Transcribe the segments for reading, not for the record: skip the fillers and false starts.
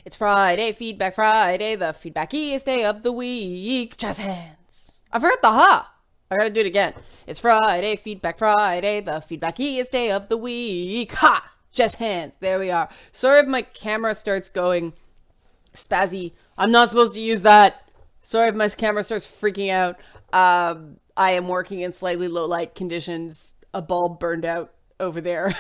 It's Friday, Feedback Friday, the feedbackiest day of the week. Jazz hands. I forgot the ha. I gotta do it again. It's Friday, Feedback Friday, the feedbackiest day of the week. Ha! Jazz hands. There we are. Sorry if my camera starts going spazzy. I'm not supposed to use that. Sorry if my camera starts freaking out. I am working in slightly low light conditions. A bulb burned out over there.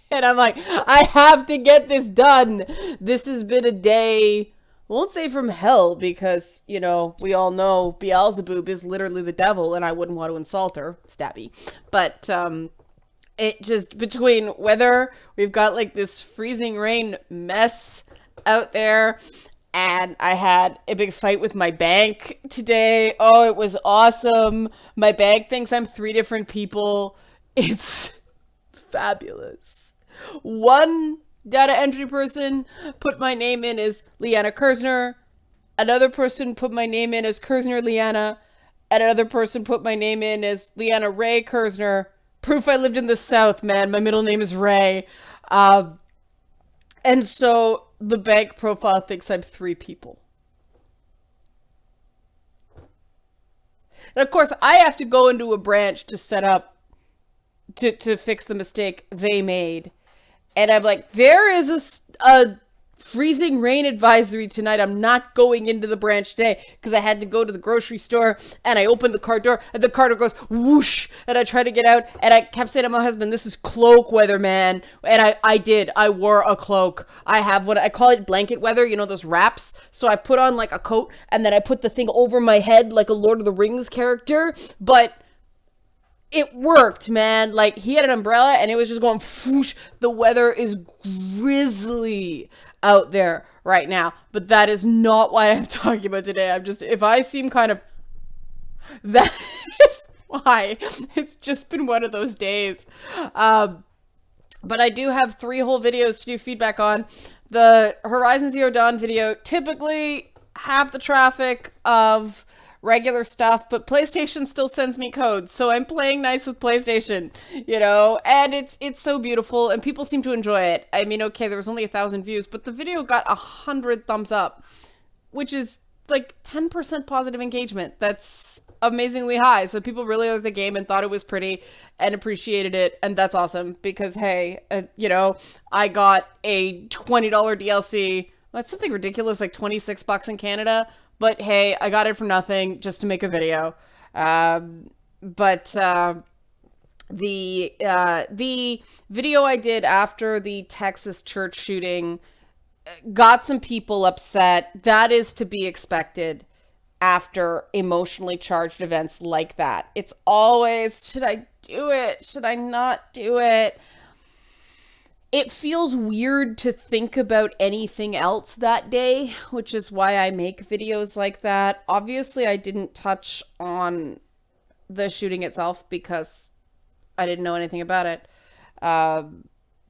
And I'm like, I have to get this done. This has been a day, won't say from hell, because, you know, we all know Beelzebub is literally the devil, and I wouldn't want to insult her, stabby. But, it just, between weather, we've got like this freezing rain mess out there, and I had a big fight with my bank today. Oh, it was awesome. My bank thinks I'm 3 different people. It's fabulous. One data entry person put my name in as Leanna Kersner. Another person put my name in as Kersner Leanna. And another person put my name in as Leanna Ray Kersner. Proof I lived in the South, man. My middle name is Ray. And so the bank profile thinks I'm 3 people. And of course, I have to go into a branch to set up to fix the mistake they made. And I'm like, there is a freezing rain advisory tonight. I'm not going into the branch today because I had to go to the grocery store, and I opened the car door and the car door goes whoosh, and I tried to get out, and I kept saying to my husband, this is cloak weather, man. And I wore a cloak. I have what I call it blanket weather, you know, those wraps. So I put on like a coat, and then I put the thing over my head like a Lord of the Rings character, but it worked, man. Like, he had an umbrella and it was just going whoosh. The weather is grizzly out there right now, but that is not what I'm talking about today. I'm just, if I seem kind of, that is why. It's just been one of those days. But I do have 3 whole videos to do feedback on. The Horizon Zero Dawn video, typically half the traffic of regular stuff, but PlayStation still sends me codes, so I'm playing nice with PlayStation, you know, and it's so beautiful, and people seem to enjoy it. I mean, okay, there was only 1,000 views, but the video got 100 thumbs up, which is like 10% positive engagement. That's amazingly high, so people really liked the game and thought it was pretty and appreciated it, and that's awesome, because, hey, you know, I got a $20 DLC. Well, it's something ridiculous, like $26 in Canada. But hey, I got it for nothing just to make a video. The video I did after the Texas church shooting got some people upset. That is to be expected after emotionally charged events like that. It's always, should I do it? Should I not do it? It feels weird to think about anything else that day, which is why I make videos like that. Obviously, I didn't touch on the shooting itself because I didn't know anything about it.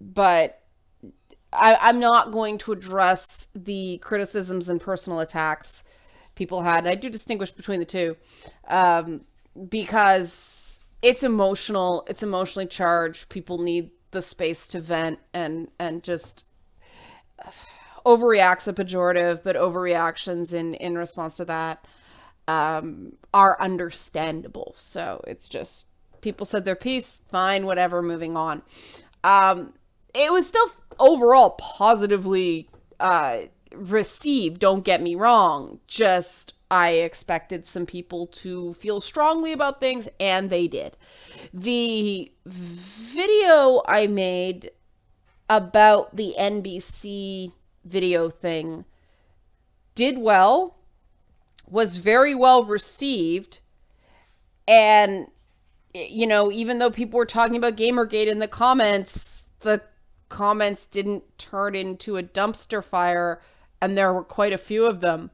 But I'm not going to address the criticisms and personal attacks people had. And I do distinguish between the two because it's emotional. It's emotionally charged. People need the space to vent, and just overreacts a pejorative, but overreactions in response to that are understandable. So it's just, people said their piece, fine, whatever, moving on. It was still overall positively received, don't get me wrong, just I expected some people to feel strongly about things, and they did. The video I made about the NBC video thing did well, was very well received, and, you know, even though people were talking about Gamergate in the comments didn't turn into a dumpster fire, and there were quite a few of them.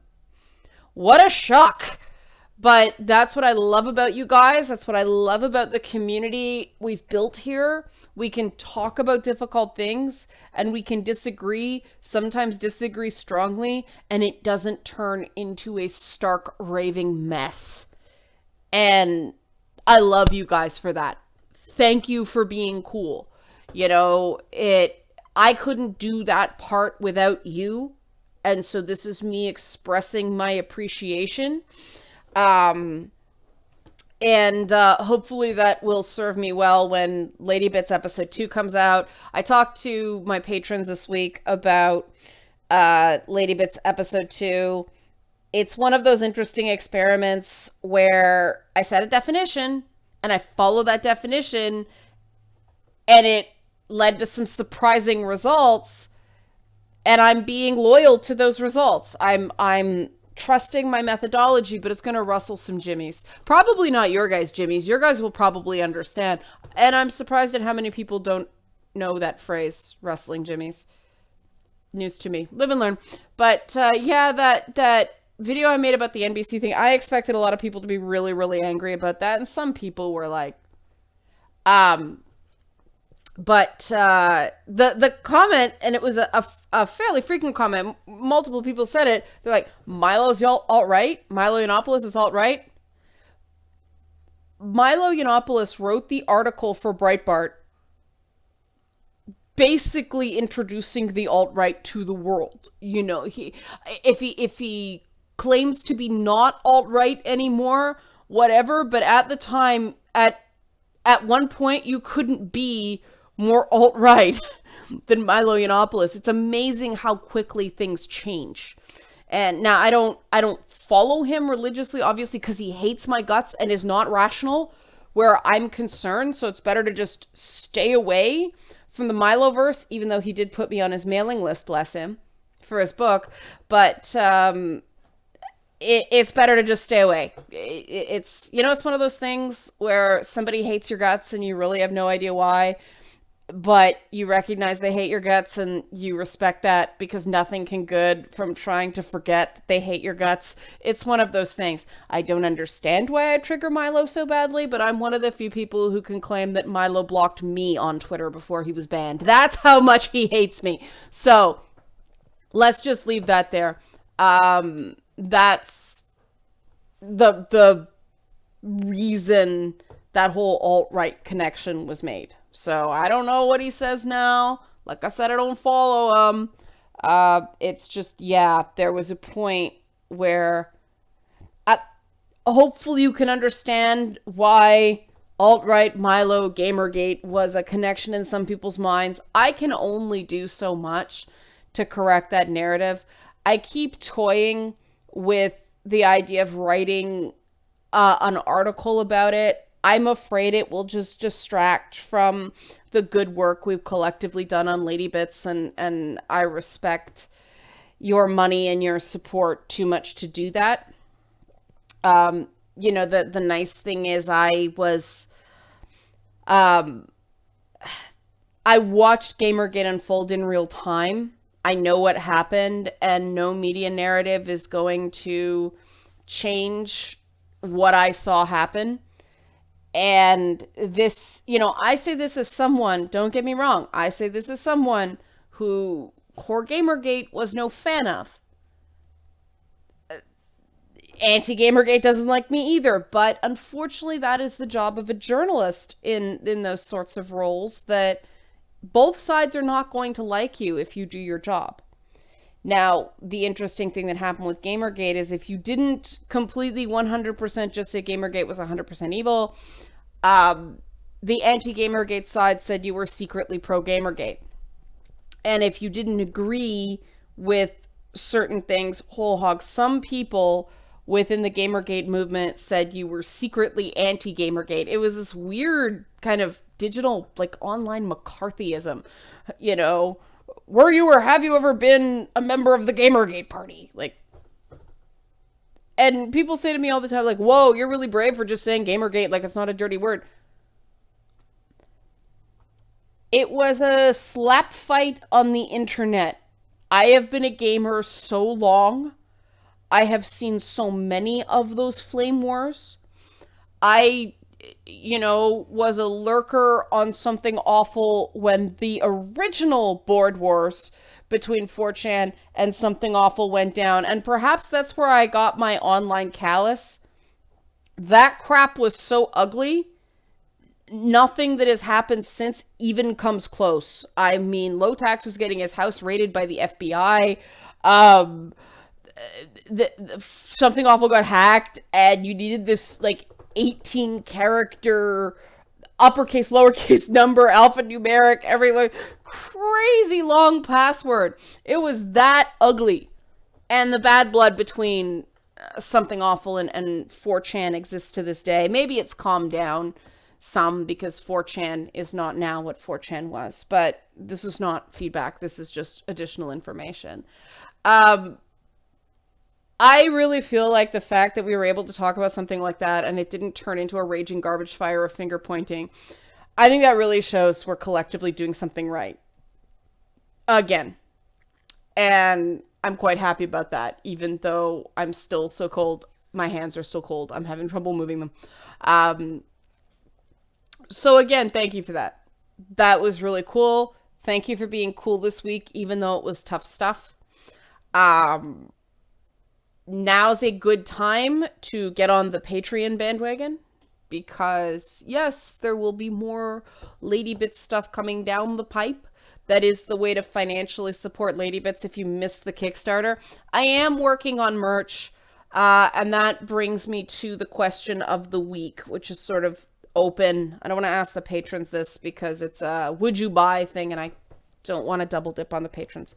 What a shock. But that's what I love about you guys. That's what I love about the community we've built here. We can talk about difficult things, and we can disagree, sometimes disagree strongly, and it doesn't turn into a stark raving mess. And I love you guys for that. Thank you for being cool. You know, I couldn't do that part without you. And so this is me expressing my appreciation. Um, and hopefully that will serve me well when Lady Bits episode 2 comes out. I talked to my patrons this week about Lady Bits episode 2. It's one of those interesting experiments where I set a definition and I follow that definition, and it led to some surprising results, and I'm being loyal to those results. I'm trusting my methodology, but it's going to rustle some jimmies. Probably not your guys' jimmies. Your guys will probably understand. And I'm surprised at how many people don't know that phrase, rustling jimmies. News to me. Live and learn. But yeah, that video I made about the NBC thing, I expected a lot of people to be really, really angry about that. And some people were like, but the comment, and it was a fairly frequent comment, multiple people said it, they're like, Milo's alt-right? Milo Yiannopoulos is alt-right? Milo Yiannopoulos wrote the article for Breitbart basically introducing the alt-right to the world. You know, if he claims to be not alt-right anymore, whatever, but at the time, at one point, you couldn't be more alt-right than Milo Yiannopoulos. It's amazing how quickly things change. And now I don't follow him religiously, obviously, because he hates my guts and is not rational where I'm concerned. So it's better to just stay away from the Miloverse, even though he did put me on his mailing list, bless him, for his book. But it's better to just stay away. It's, you know, it's one of those things where somebody hates your guts and you really have no idea why, but you recognize they hate your guts and you respect that because nothing can good from trying to forget that they hate your guts. It's one of those things. I don't understand why I trigger Milo so badly, but I'm one of the few people who can claim that Milo blocked me on Twitter before he was banned. That's how much he hates me. So let's just leave that there. That's the reason that whole alt-right connection was made. So I don't know what he says now. Like I said, I don't follow him. It's just, yeah, there was a point where hopefully you can understand why alt-right Milo Gamergate was a connection in some people's minds. I can only do so much to correct that narrative. I keep toying with the idea of writing an article about it. I'm afraid it will just distract from the good work we've collectively done on Lady Bits, and I respect your money and your support too much to do that. You know, the nice thing is I watched Gamergate unfold in real time. I know what happened, and no media narrative is going to change what I saw happen. And this, you know, I say this as someone, don't get me wrong, I say this as someone who Core Gamergate was no fan of. Anti-Gamergate doesn't like me either, but unfortunately that is the job of a journalist in those sorts of roles, that both sides are not going to like you if you do your job. Now, the interesting thing that happened with Gamergate is if you didn't completely 100% just say Gamergate was 100% evil, the anti-Gamergate side said you were secretly pro-Gamergate. And if you didn't agree with certain things, whole hog, some people within the Gamergate movement said you were secretly anti-Gamergate. It was this weird kind of digital, like, online McCarthyism, you know, were you or have you ever been a member of the Gamergate party? Like, and people say to me all the time, like, whoa, you're really brave for just saying Gamergate like it's not a dirty word. It was a slap fight on the internet. I have been a gamer so long. I have seen so many of those flame wars. I, you know, was a lurker on Something Awful when the original board wars between 4chan and Something Awful went down. And perhaps that's where I got my online callus. That crap was so ugly. nothing that has happened since even comes close. I mean, Lotax was getting his house raided by the FBI. Um, Something awful got hacked, and you needed this like 18 character uppercase, lowercase number, alphanumeric, every like crazy long password. It was that ugly. And the bad blood between something awful and 4chan exists to this day. Maybe it's calmed down some because 4chan is not now what 4chan was. But this is not feedback. This is just additional information. I really feel like the fact that we were able to talk about something like that and it didn't turn into a raging garbage fire of finger pointing, I think that really shows we're collectively doing something right. Again. And I'm quite happy about that, even though I'm still so cold. My hands are still cold. I'm having trouble moving them. So again, thank you for that. That was really cool. Thank you for being cool this week, even though it was tough stuff. Now's a good time to get on the Patreon bandwagon because, yes, there will be more Lady Bits stuff coming down the pipe. That is the way to financially support Lady Bits if you missed the Kickstarter. I am working on merch, and that brings me to the question of the week, which is sort of open. I don't want to ask the patrons this because it's a would you buy thing, and I don't want to double dip on the patrons.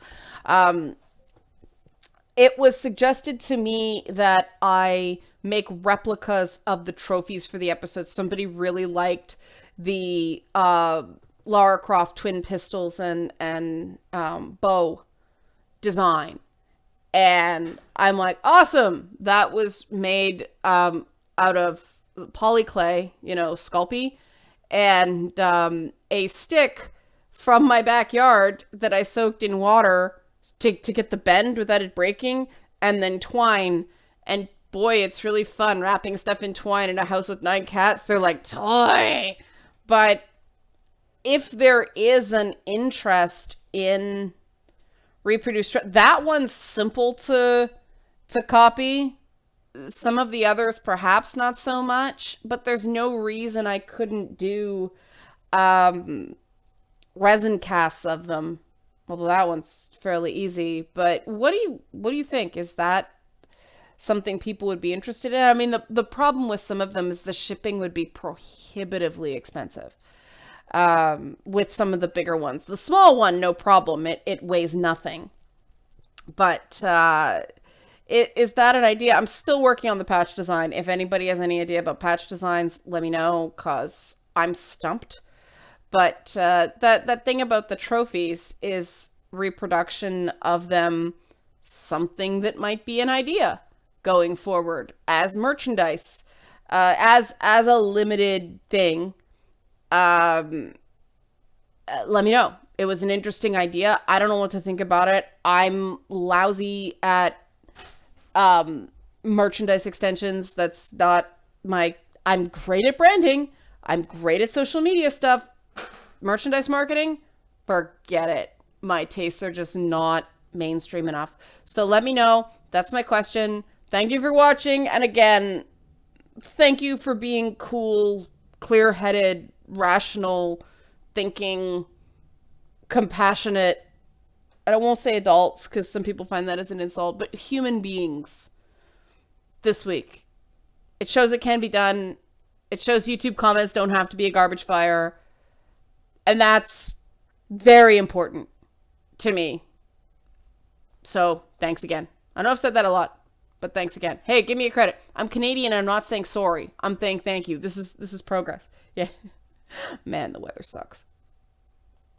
It was suggested to me that I make replicas of the trophies for the episode. Somebody really liked the Lara Croft twin pistols and bow design. And I'm like, awesome. That was made out of polyclay, Sculpey, and a stick from my backyard that I soaked in water to get the bend without it breaking, and then twine. And boy, it's really fun wrapping stuff in twine in a house with 9 cats. They're like, toy. But if there is an interest in reproduced, that one's simple to copy. Some of the others perhaps not so much, but there's no reason I couldn't do resin casts of them. Although that one's fairly easy. But what do you think? Is that something people would be interested in? I mean, the problem with some of them is the shipping would be prohibitively expensive. With some of the bigger ones. The small one, no problem. It weighs nothing. But is that an idea? I'm still working on the patch design. If anybody has any idea about patch designs, let me know, because I'm stumped. But that thing about the trophies is reproduction of them, something that might be an idea going forward as merchandise, as a limited thing. Let me know. It was an interesting idea. I don't know what to think about it. I'm lousy at merchandise extensions. That's not I'm great at branding. I'm great at social media stuff. Merchandise marketing, forget it. My tastes are just not mainstream enough. So let me know. That's my question. Thank you for watching. And again, thank you for being cool, clear-headed, rational, thinking, compassionate. I won't say adults because some people find that as an insult, but human beings this week. It shows it can be done. It shows YouTube comments don't have to be a garbage fire. And that's very important to me. So thanks again. I know I've said that a lot, but thanks again. Hey, give me a credit. I'm Canadian and I'm not saying sorry. I'm saying thank you. This is progress. Yeah. Man, the weather sucks.